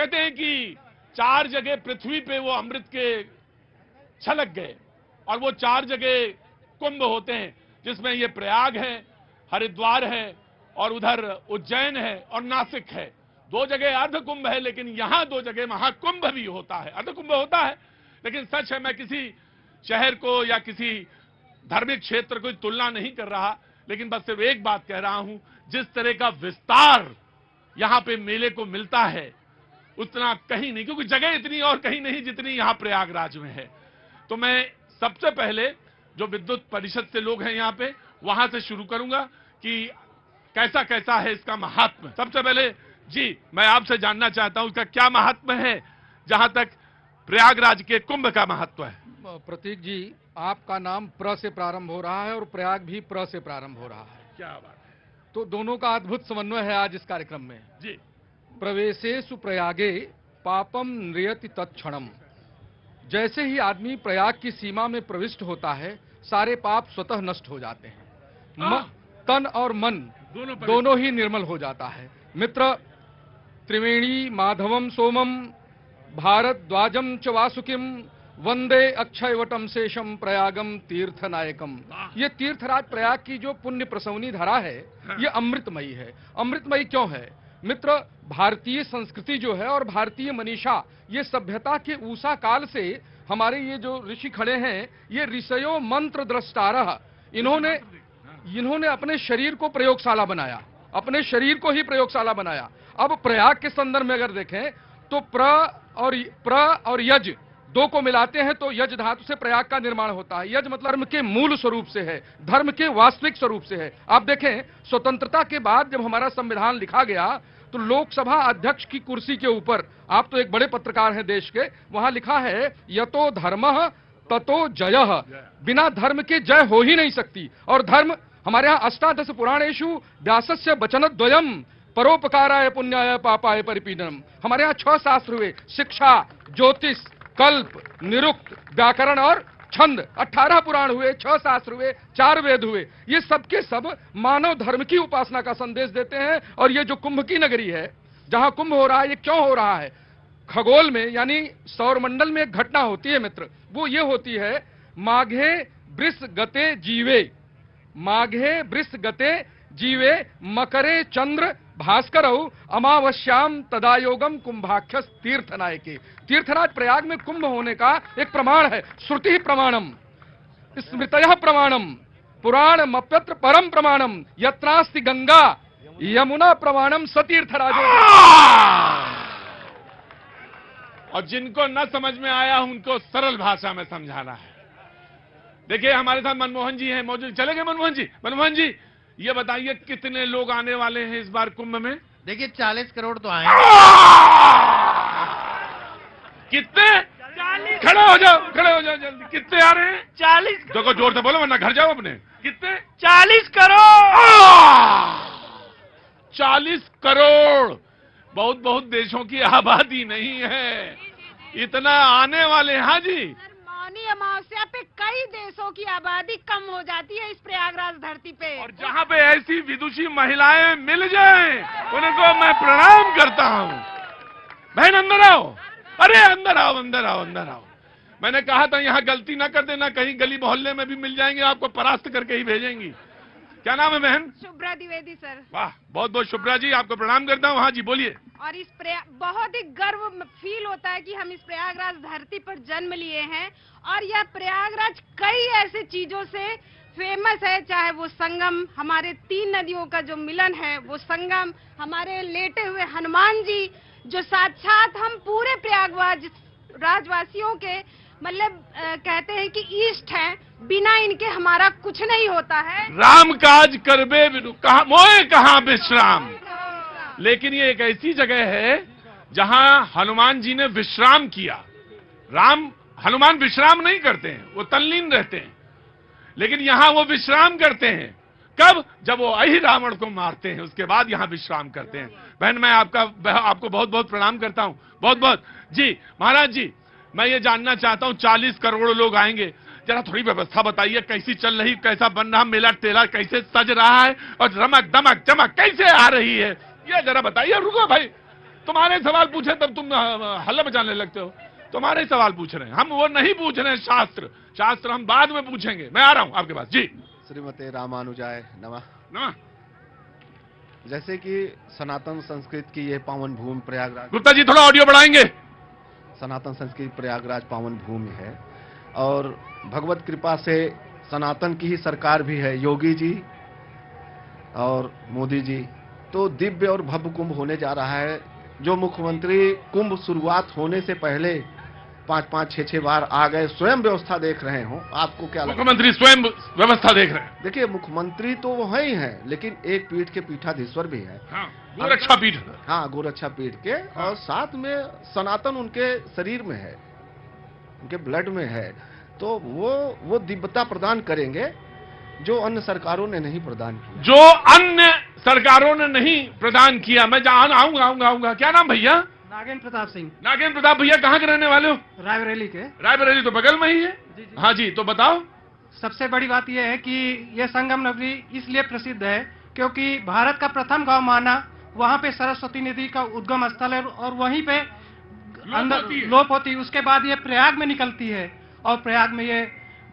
कहते हैं कि 4 जगह पृथ्वी पे वो अमृत के छलक गए और वो 4 जगह कुंभ होते हैं, जिसमें ये प्रयाग है, हरिद्वार है और उधर उज्जैन है और नासिक है। 2 जगह अर्ध कुंभ है, लेकिन यहां 2 जगह महाकुंभ भी होता है। अर्ध कुंभ होता है, लेकिन सच है, मैं किसी शहर को या किसी धार्मिक क्षेत्र को तुलना नहीं कर रहा, लेकिन बस सिर्फ एक बात कह रहा हूं, जिस तरह का विस्तार यहां पे मेले को मिलता है उतना कहीं नहीं, क्योंकि जगह इतनी और कहीं नहीं जितनी यहां प्रयागराज में है। तो मैं सबसे पहले जो विद्युत परिषद से लोग हैं यहां पे, वहां से शुरू करूंगा कि कैसा कैसा है इसका महात्म। सबसे पहले जी मैं आपसे जानना चाहता हूं इसका क्या महात्म है, जहां तक प्रयागराज के कुंभ का महत्व है। प्रतीक जी, आपका नाम प्र से प्रारंभ हो रहा है और प्रयाग भी प्र से प्रारंभ हो रहा है। क्या बात है, तो दोनों का अद्भुत समन्वय है आज इस कार्यक्रम में। जी। प्रवेशेषु प्रयागे पापम नृयति तत्क्षणम। जैसे ही आदमी प्रयाग की सीमा में प्रविष्ट होता है, सारे पाप स्वतः नष्ट हो जाते हैं। तन और मन दोनों ही निर्मल हो जाता है। मित्र, त्रिवेणी माधवम सोमम भारद्वाजम च वासुकिम वंदे अक्षयवटम शेषम प्रयागम तीर्थनायकम। ये तीर्थराज प्रयाग की जो पुण्य प्रसवनी धरा है, ये अमृतमयी है। अमृतमयी क्यों है मित्र? भारतीय संस्कृति जो है और भारतीय मनीषा, ये सभ्यता के ऊषा काल से हमारे ये जो ऋषि खड़े हैं, ये ऋषयो मंत्र द्रष्टारः, इन्होंने अपने शरीर को प्रयोगशाला बनाया, अपने शरीर को ही प्रयोगशाला बनाया। अब प्रयाग के संदर्भ में अगर देखें तो प्र और यज 2 को मिलाते हैं तो यज धातु से प्रयाग का निर्माण होता है। यज मतलब धर्म के मूल स्वरूप से है, धर्म के वास्तविक स्वरूप से है। आप देखें, स्वतंत्रता के बाद जब हमारा संविधान लिखा गया तो लोकसभा अध्यक्ष की कुर्सी के ऊपर, आप तो एक बड़े पत्रकार हैं देश के, वहां लिखा है यतो धर्मः ततो जयः। बिना धर्म के जय हो ही नहीं सकती। और धर्म हमारे यहाँ अष्टादश पुराणेषु व्यासस्य वचनद्वयम् परोपकाराय पुण्याय पापाय परिपीडनम। हमारे यहाँ 6 शास्त्र हुए, शिक्षा, ज्योतिष, कल्प, निरुक्त, व्याकरण और छंद। 18 पुराण हुए, 6 शास्त्र हुए, 4 वेद हुए। ये सबके सब मानव धर्म की उपासना का संदेश देते हैं। और ये जो कुंभ की नगरी है, जहां कुंभ हो रहा है, ये क्यों हो रहा है? खगोल में यानी सौरमंडल में एक घटना होती है मित्र, वो ये होती है, माघे वृष गते जीवे, माघे वृष गते जीवे मकरे चंद्र भास्करौ अमावस्याम तदायोगम कुंभाख्यस तीर्थनायके। तीर्थराज प्रयाग में कुंभ होने का एक प्रमाण है। श्रुति प्रमाणम, स्मृतयः प्रमाणम, पुराणमप्यत्र परम प्रमाणम, यत्रास्ति गंगा यमुना प्रमाणम सतीर्थराजो। और जिनको न समझ में आया उनको सरल भाषा में समझाना है। देखिए, हमारे साथ मनमोहन जी हैं, मौजूद। चले गए मनमोहन जी? मनमोहन जी, ये बताइए कितने लोग आने वाले हैं इस बार कुंभ में? देखिए 40 करोड़ तो आए। कितने? 40। खड़े हो जाओ जल्दी। कितने आ रहे हैं? 40। देखो जोर से बोलो वरना घर जाओ अपने। कितने? 40 करोड़। 40 करोड़ बहुत बहुत देशों की आबादी नहीं है, इतना आने वाले। हाँ जी, मौनी अमावस्या पे कई देशों की आबादी कम हो जाती है इस प्रयागराज धरती पे। और जहाँ पे ऐसी विदुषी महिलाएं मिल जाएं, उनको मैं प्रणाम करता हूँ। बहन अंदर आओ, अरे अंदर आओ अंदर आओ अंदर आओ। मैंने कहा था यहाँ गलती ना कर देना, कहीं गली मोहल्ले में भी मिल जाएंगे, आपको परास्त करके ही भेजेंगी। क्या नाम है बहन? शुभ्रा द्विवेदी सर। वाह, बहुत बहुत शुभ्रा जी, आपको प्रणाम करता हूँ। हाँ जी बोलिए। और इस बहुत ही गर्व फील होता है कि हम इस प्रयागराज धरती पर जन्म लिए हैं। और यह प्रयागराज कई ऐसे चीजों से फेमस है, चाहे वो संगम, हमारे 3 नदियों का जो मिलन है वो संगम, हमारे लेटे हुए हनुमान जी जो साक्षात हम पूरे प्रयागराज राजवासियों के मतलब कहते हैं कि ईष्ट है, बिना इनके हमारा कुछ नहीं होता है। राम काज करबे कहा मोए कहाँ विश्राम। लेकिन ये एक ऐसी जगह है जहां हनुमान जी ने विश्राम किया। हनुमान विश्राम नहीं करते हैं, वो तल्लीन रहते हैं, लेकिन यहां वो विश्राम करते हैं। कब? जब वो अहि रावण को मारते हैं, उसके बाद यहां विश्राम करते हैं। बहन, मैं आपको बहुत बहुत प्रणाम करता हूं, बहुत बहुत। जी महाराज जी, मैं ये जानना चाहता हूं, 40 करोड़ लोग आएंगे, जरा थोड़ी व्यवस्था बताइए, कैसी चल रही, कैसा बन रहा मेला टेला, कैसे सज रहा है और रमक दमक चमक कैसे आ रही है, ये जरा बताइए। रुको भाई, तुम्हारे सवाल पूछे तब तुम हल्ला मचाने लगते हो। तुम्हारे सवाल पूछ रहे हैं हम, वो नहीं पूछ रहे हैं शास्त्र हम बाद में पूछेंगे। मैं आ रहा हूं आपके पास जी। श्रीमते रामानुजाय नमः। नमः। जैसे कि सनातन संस्कृत की ये पावन भूमि प्रयागराज, गुप्ता जी थोड़ा ऑडियो बढ़ाएंगे। सनातन संस्कृत प्रयागराज पावन भूमि है और भगवत कृपा से सनातन की ही सरकार भी है, योगी जी और मोदी जी। तो दिव्य और भव्य कुंभ होने जा रहा है। जो मुख्यमंत्री कुंभ शुरुआत होने से पहले 5-5, 6-6 बार आ गए, स्वयं व्यवस्था देख रहे हो, आपको क्या लगता है? मुख्यमंत्री स्वयं व्यवस्था देख रहे हैं। देखिए, मुख्यमंत्री तो वो है ही है, लेकिन एक पीठ के पीठाधीश्वर भी है। हाँ, गोरक्षा पीठ। हाँ, गोरक्षा पीठ के, और साथ में सनातन उनके शरीर में है, उनके ब्लड में है। तो वो दिव्यता प्रदान करेंगे जो अन्य सरकारों ने नहीं प्रदान किया। जो अन्य सरकारों ने नहीं प्रदान किया। मैं आऊंगा। क्या नाम भैया? नागेंद्र प्रताप सिंह। नागेंद्र प्रताप भैया कहाँ के रहने वाले हो? रायबरेली के। रायबरेली तो बगल में ही है। जी, जी। हाँ जी, तो बताओ। सबसे बड़ी बात यह है कि यह संगम नगरी इसलिए प्रसिद्ध है क्योंकि भारत का प्रथम गांव माना, वहां पे सरस्वती नदी का उद्गम स्थल है और वहीं पे अंदर लोप होती है। उसके बाद ये प्रयाग में निकलती है और प्रयाग में ये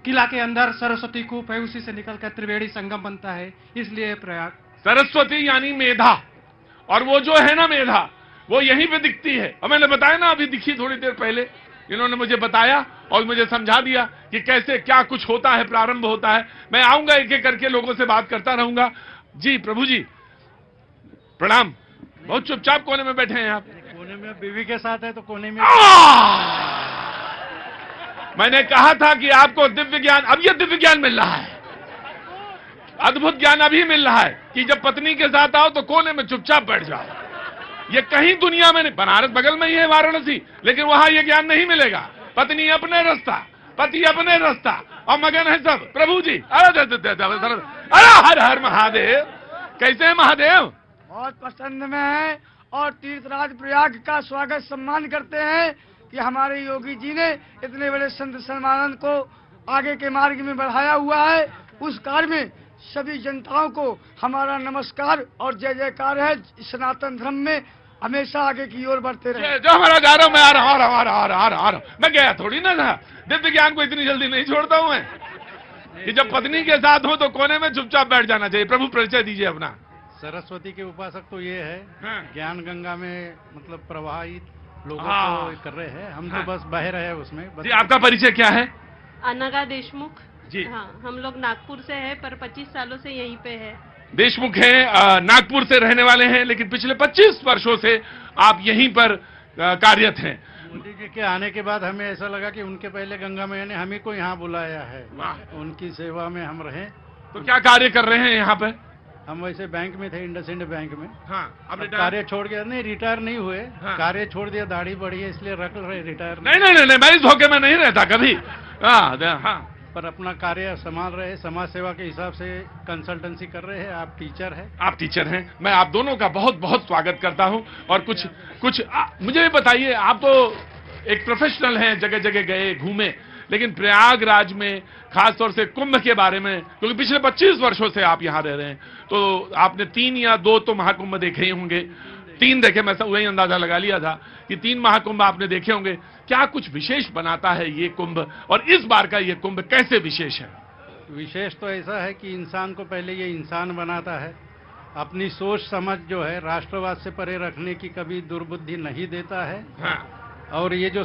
किला के अंदर सरस्वती कूप है, उसी से निकलकर त्रिवेणी संगम बनता है, इसलिए प्रयाग। सरस्वती यानी मेधा, और वो जो है ना मेधा, वो यहीं पे दिखती है। और मैंने बताया ना, अभी दिखी थोड़ी देर पहले, इन्होंने मुझे बताया और मुझे समझा दिया कि कैसे क्या कुछ होता है, प्रारंभ होता है। मैं आऊंगा एक एक करके, लोगों से बात करता रहूंगा। जी प्रभु जी प्रणाम। बहुत चुपचाप कोने में बैठे हैं आप। कोने में बीवी के साथ है तो कोने में। मैंने कहा था कि आपको दिव्य ज्ञान, अब ये दिव्य ज्ञान मिल रहा है, अद्भुत ज्ञान अभी मिल रहा है कि जब पत्नी के साथ आओ तो कोने में चुपचाप बैठ जाओ। ये कहीं दुनिया में नहीं, बनारस बगल में ही है वाराणसी, लेकिन वहां ये ज्ञान नहीं मिलेगा। पत्नी अपने रास्ता, पति अपने रास्ता, और मगन है सब। प्रभु जी अरे हर हर महादेव। कैसे है महादेव? बहुत पसंद में है और तीर्थराज प्रयाग का स्वागत सम्मान करते हैं कि हमारे योगी जी ने इतने बड़े संत सन्मानन को आगे के मार्ग में बढ़ाया हुआ है। उस कार्य में सभी जनताओं को हमारा नमस्कार और जय जयकार है। सनातन धर्म में हमेशा आगे की ओर बढ़ते रहे। जो हमारा जा रहा हूं, मैं आ रहा हूं। मैं गया थोड़ी ना था। दिव्य ज्ञान को इतनी जल्दी नहीं छोड़ता हूं मैं कि जब पत्नी के साथ हो तो कोने में चुपचाप बैठ जाना चाहिए। प्रभु परिचय दीजिए अपना। सरस्वती के उपासक तो ये है, हाँ। ज्ञान गंगा में मतलब प्रवाहित लोगों हाँ। को कर रहे हैं, हम हाँ। तो बस बह रहे हैं उसमें बस। जी आपका परिचय क्या है? अनघा देशमुख जी। हाँ, हम लोग नागपुर से है पर 25 सालों से यहीं पे है। देशमुख है, नागपुर से रहने वाले हैं, लेकिन पिछले 25 वर्षों से आप यहीं पर कार्यरत हैं। मोदी जी के आने के बाद हमें ऐसा लगा कि उनके पहले गंगा मैया ने हमें को यहाँ बुलाया है, उनकी सेवा में हम रहें। तो क्या कार्य कर रहे हैं यहाँ पे? हम वैसे बैंक में थे, इंडसइंड बैंक में। हाँ, अब कार्य छोड़ गया, नहीं रिटायर नहीं हुए। हाँ। कार्य छोड़ दिया, दाढ़ी बढ़ी है इसलिए रख रहे रिटायर। नहीं, मैं इस धोखे में नहीं रहता कभी। हाँ, पर अपना कार्य संभाल रहे, समाज सेवा के हिसाब से कंसल्टेंसी कर रहे हैं। आप टीचर हैं। आप टीचर हैं। मैं आप दोनों का बहुत बहुत स्वागत करता हूं। और कुछ मुझे भी बताइए, आप तो एक प्रोफेशनल हैं, जगह जगह गए घूमे, लेकिन प्रयागराज में खासतौर से कुंभ के बारे में, क्योंकि पिछले 25 वर्षों से आप यहाँ रह रहे हैं, तो आपने 3 या 2 तो महाकुंभ देखे ही होंगे। 3 देखे, मैं वही अंदाजा लगा लिया था कि 3 महाकुंभ आपने देखे होंगे। क्या कुछ विशेष बनाता है ये कुंभ, और इस बार का ये कुंभ कैसे विशेष है? विशेष तो ऐसा है कि इंसान को पहले ये इंसान बनाता है, अपनी सोच समझ जो है राष्ट्रवाद से परे रखने की कभी दुर्बुद्धि नहीं देता है। हाँ। और ये जो